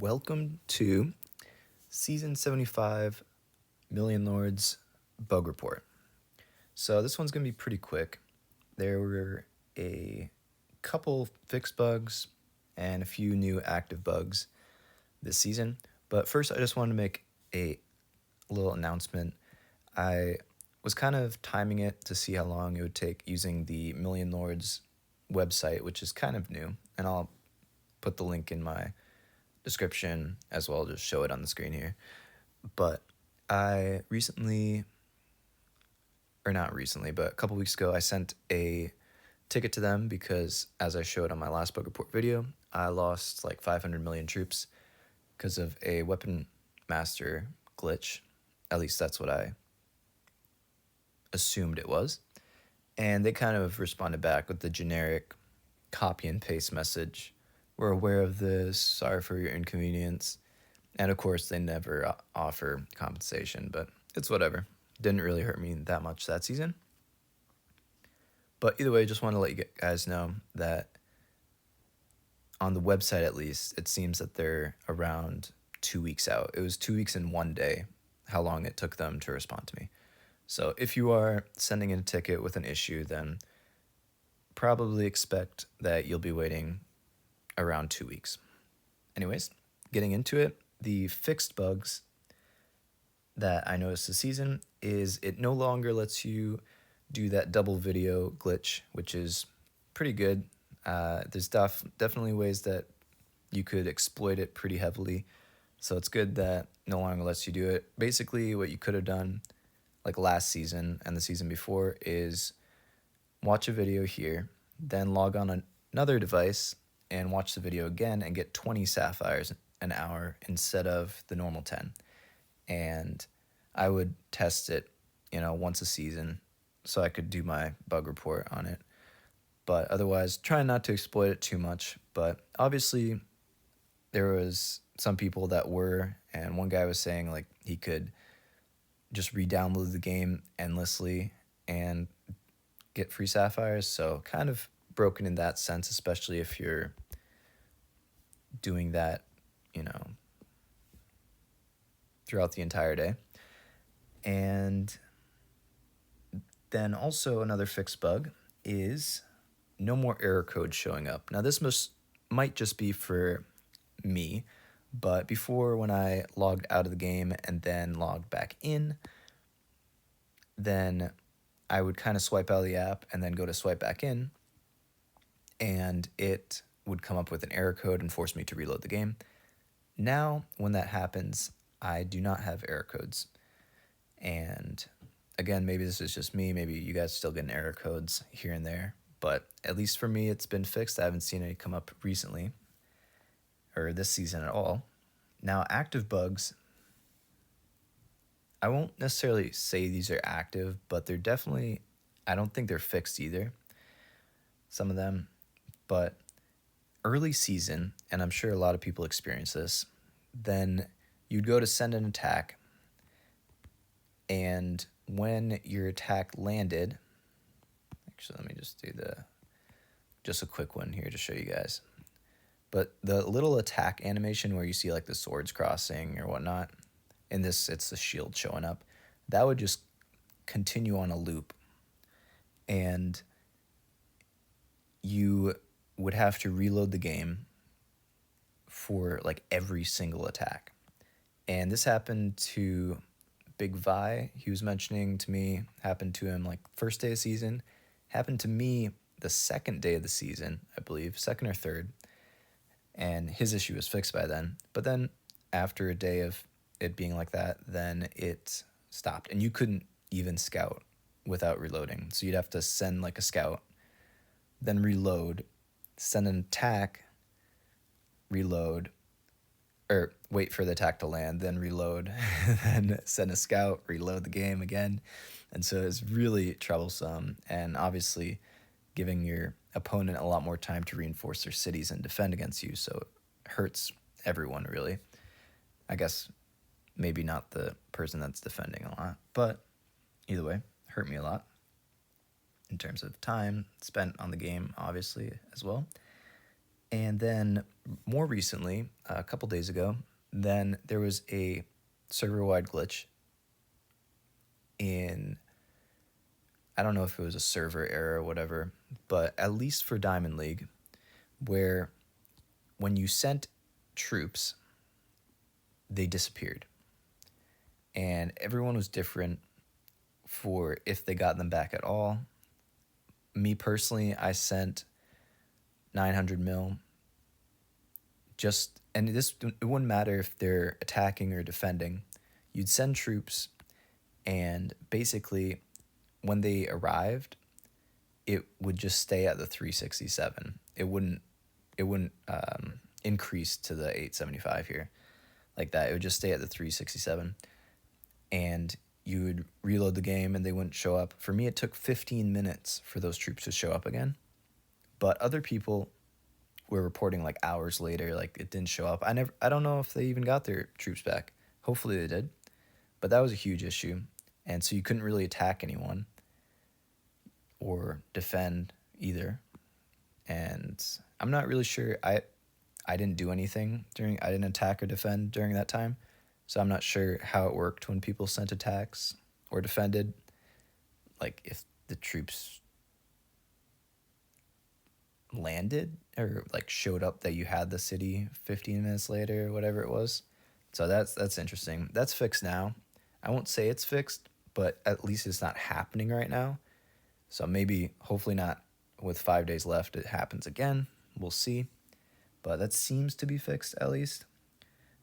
Welcome to Season 75 Million Lords Bug Report. So this one's going to be pretty quick. There were a couple fixed bugs and a few new active bugs this season. But first, I just wanted to make a little announcement. I was kind of timing it to see how long it would take using the Million Lords website, which is kind of new. And I'll put the link in my description as well, just show it on the screen here. But I recently, or not recently, but a couple weeks ago, I sent a ticket to them because, as I showed on my last bug report video, I lost like 500 million troops because of a weapon master glitch. At least that's what I assumed it was. And they kind of responded back with the generic copy and paste message. We're aware of this, sorry for your inconvenience. And of course, they never offer compensation, but it's whatever. Didn't really hurt me that much that season. But either way, just want to let you guys know that on the website, at least, it seems that they're around 2 weeks out. It was 2 weeks and 1 day how long it took them to respond to me. So if you are sending in a ticket with an issue, then probably expect that you'll be waiting around 2 weeks. Anyways, getting into it, the fixed bugs that I noticed this season is it no longer lets you do that double video glitch, which is pretty good. There's definitely ways that you could exploit it pretty heavily, so it's good that no longer lets you do it. Basically, what you could have done, like last season and the season before, is watch a video here, then log on another device and watch the video again and get 20 sapphires an hour instead of the normal 10. And I would test it, once a season so I could do my bug report on it. But otherwise, try not to exploit it too much. But obviously, there was some people that were, and one guy was saying like he could just re-download the game endlessly and get free sapphires. So kind of broken in that sense, especially if you're doing that, throughout the entire day. And then also another fixed bug is no more error code showing up. Now this might just be for me, but before, when I logged out of the game and then logged back in, then I would kind of swipe out of the app and then go to swipe back in, and it would come up with an error code and force me to reload the game. Now, when that happens, I do not have error codes. And again, maybe this is just me. Maybe you guys still get error codes here and there. But at least for me, it's been fixed. I haven't seen any come up recently or this season at all. Now, active bugs, I won't necessarily say these are active, but they're definitely, I don't think they're fixed either, some of them. But early season, and I'm sure a lot of people experience this, then you'd go to send an attack, and when your attack landed, actually let me just do just a quick one here to show you guys. But the little attack animation where you see like the swords crossing or whatnot, in this it's the shield showing up, that would just continue on a loop, and you would have to reload the game for like every single attack. And this happened to Big Vi. He was mentioning to me, happened to him like first day of season, happened to me the second day of the season, I believe, second or third. And his issue was fixed by then. But then after a day of it being like that, then it stopped. And you couldn't even scout without reloading. So you'd have to send like a scout, then reload, send an attack, reload, or wait for the attack to land, then reload, then send a scout, reload the game again. And so it's really troublesome, and obviously giving your opponent a lot more time to reinforce their cities and defend against you, so it hurts everyone, really. I guess maybe not the person that's defending a lot, but either way, hurt me a lot in terms of time spent on the game, obviously, as well. And then more recently, a couple days ago, then there was a server-wide glitch in, I don't know if it was a server error or whatever, but at least for Diamond League, where when you sent troops, they disappeared. And everyone was different for if they got them back at all. Me personally, I sent 900 mil. And this, it wouldn't matter if they're attacking or defending. You'd send troops, and basically, when they arrived, it would just stay at the 367. It wouldn't increase to the 875 here like that. It would just stay at the 367, and you would reload the game and they wouldn't show up. For me, it took 15 minutes for those troops to show up again, but other people were reporting like hours later, like it didn't show up. I don't know if they even got their troops back. Hopefully they did, but that was a huge issue. And so you couldn't really attack anyone or defend either. And I'm not really sure. I didn't do anything I didn't attack or defend during that time. So I'm not sure how it worked when people sent attacks or defended. Like if the troops landed or like showed up that you had the city 15 minutes later or whatever it was. So that's interesting. That's fixed now. I won't say it's fixed, but at least it's not happening right now. So maybe, hopefully not with 5 days left, it happens again. We'll see. But that seems to be fixed at least.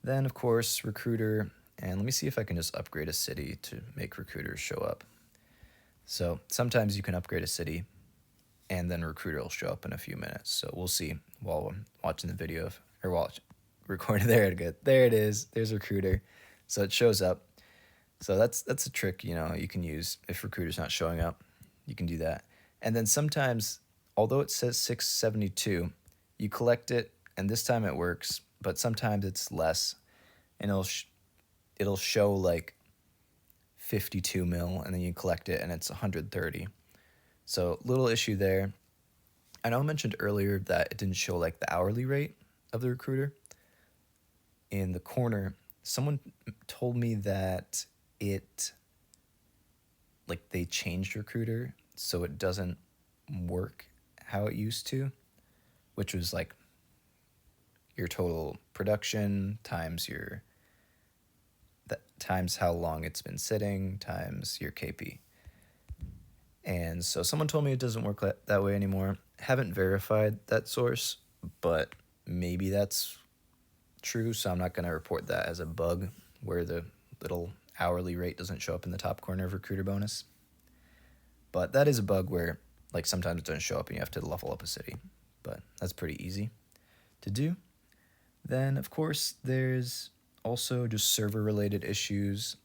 Then, of course, Recruiter. And let me see if I can just upgrade a city to make Recruiters show up. So sometimes you can upgrade a city and then Recruiter will show up in a few minutes. So we'll see while I'm watching the video recording. There it is. There's Recruiter. So it shows up. So that's a trick, you can use if Recruiter's not showing up. You can do that. And then sometimes, although it says 672, you collect it, and this time it works, but sometimes it's less, and it'll show like 52 mil, and then you collect it, and it's 130. So little issue there. I know I mentioned earlier that it didn't show like the hourly rate of the Recruiter. In the corner, someone told me that they changed Recruiter so it doesn't work how it used to, which was like your total production times times how long it's been sitting times your KP. And so someone told me it doesn't work that way anymore. Haven't verified that source, but maybe that's true, so I'm not going to report that as a bug where the little hourly rate doesn't show up in the top corner of Recruiter bonus. But that is a bug where like sometimes it doesn't show up and you have to level up a city, but that's pretty easy to do. Then of course there's also just server related issues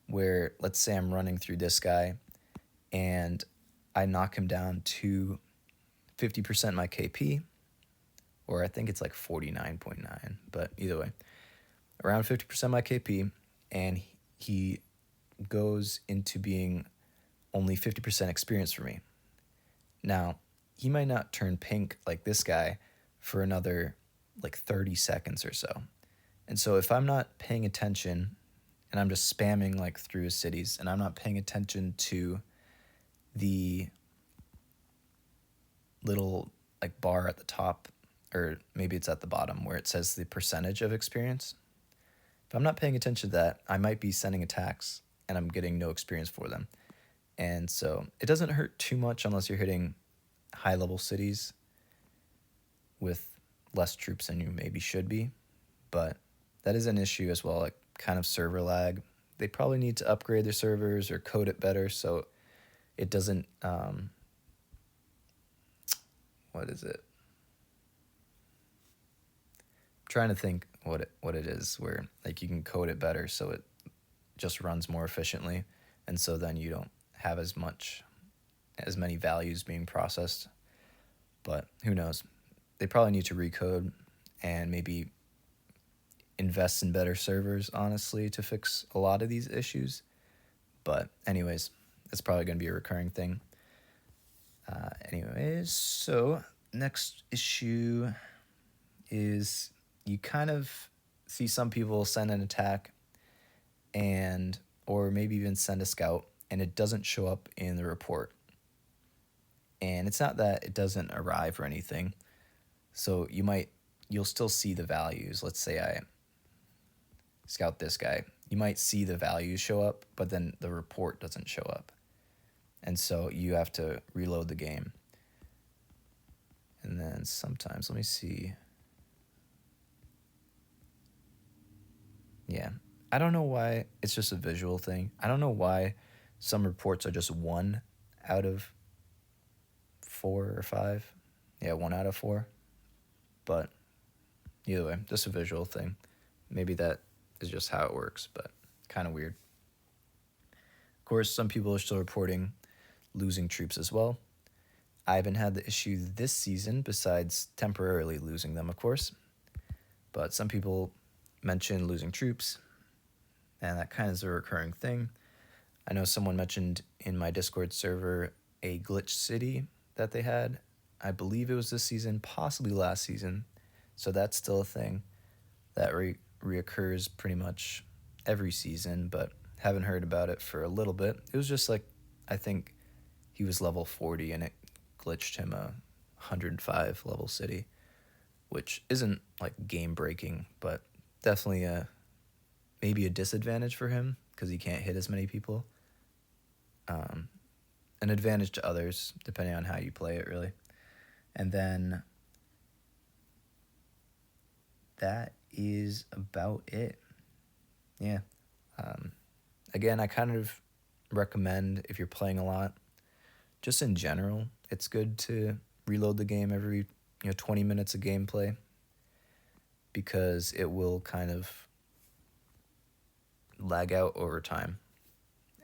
where, let's say I'm running through this guy and I knock him down to 50% my KP, or I think it's like 49.9, but either way, around 50% my KP, and he goes into being only 50% experience for me. Now, he might not turn pink like this guy for another like 30 seconds or so. And so if I'm not paying attention and I'm just spamming like through his cities and I'm not paying attention to the little like bar at the top, or maybe it's at the bottom where it says the percentage of experience. If I'm not paying attention to that, I might be sending attacks and I'm getting no experience for them. And so it doesn't hurt too much unless you're hitting high level cities with less troops than you maybe should be. But that is an issue as well, like kind of server lag. They probably need to upgrade their servers or code it better so it doesn't, what is it? I'm trying to think what it is, where like you can code it better so it just runs more efficiently, and so then you don't have as many values being processed. But who knows? They probably need to recode and maybe invest in better servers, honestly, to fix a lot of these issues. But anyways, it's probably going to be a recurring thing. Anyways, so next issue, is you kind of see some people send an attack and or maybe even send a scout and it doesn't show up in the report. And it's not that it doesn't arrive or anything. So you'll still see the values. Let's say I scout this guy. You might see the values show up, but then the report doesn't show up. And so you have to reload the game. And then sometimes, let me see. Yeah. I don't know why. It's just a visual thing. I don't know why some reports are just 1 out of 4 or 5. Yeah, 1 out of 4. But either way, just a visual thing. Maybe that is just how it works, but kind of weird. Of course, some people are still reporting losing troops as well. I haven't had the issue this season besides temporarily losing them, of course. But some people mention losing troops, and that kind of is a recurring thing. I know someone mentioned in my Discord server a glitch city that they had. I believe it was this season, possibly last season. So that's still a thing that reoccurs pretty much every season, but haven't heard about it for a little bit. It was just like, I think he was level 40 and it glitched him a 105 level city, which isn't like game breaking, but definitely maybe a disadvantage for him because he can't hit as many people. An advantage to others depending on how you play it, really. And then that is about it. Yeah. Again, I kind of recommend if you're playing a lot, just in general, it's good to reload the game every 20 minutes of gameplay because it will kind of lag out over time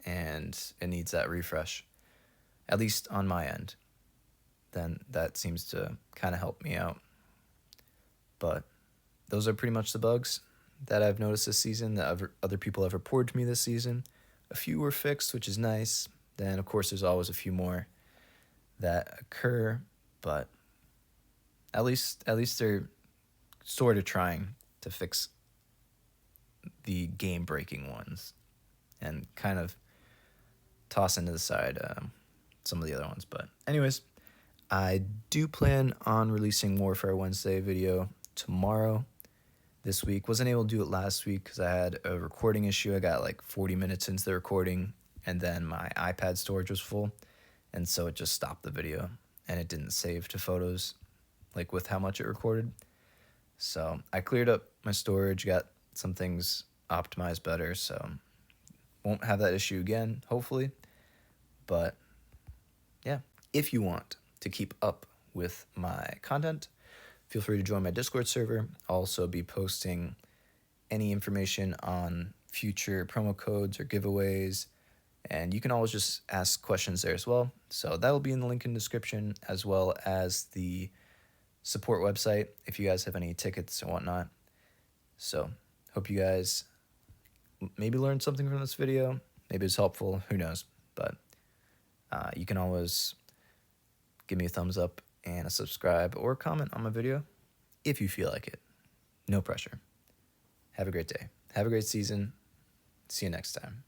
and it needs that refresh, at least on my end. Then that seems to kind of help me out. But those are pretty much the bugs that I've noticed this season that other people have reported to me this season. A few were fixed, which is nice. Then, of course, there's always a few more that occur, but at least they're sort of trying to fix the game-breaking ones and kind of toss into the side some of the other ones. But anyways, I do plan on releasing Warfare Wednesday video tomorrow this week. Wasn't able to do it last week because I had a recording issue. I got like 40 minutes into the recording and then my iPad storage was full. And so it just stopped the video and it didn't save to photos like with how much it recorded. So I cleared up my storage, got some things optimized better. So won't have that issue again, hopefully. But yeah, if you want to keep up with my content, feel free to join my Discord server. I'll also be posting any information on future promo codes or giveaways, and you can always just ask questions there as well. So that will be in the link in the description, as well as the support website if you guys have any tickets or whatnot. So hope you guys maybe learned something from this video. Maybe it's helpful, who knows. But you can always give me a thumbs up and a subscribe or comment on my video if you feel like it. No pressure. Have a great day. Have a great season. See you next time.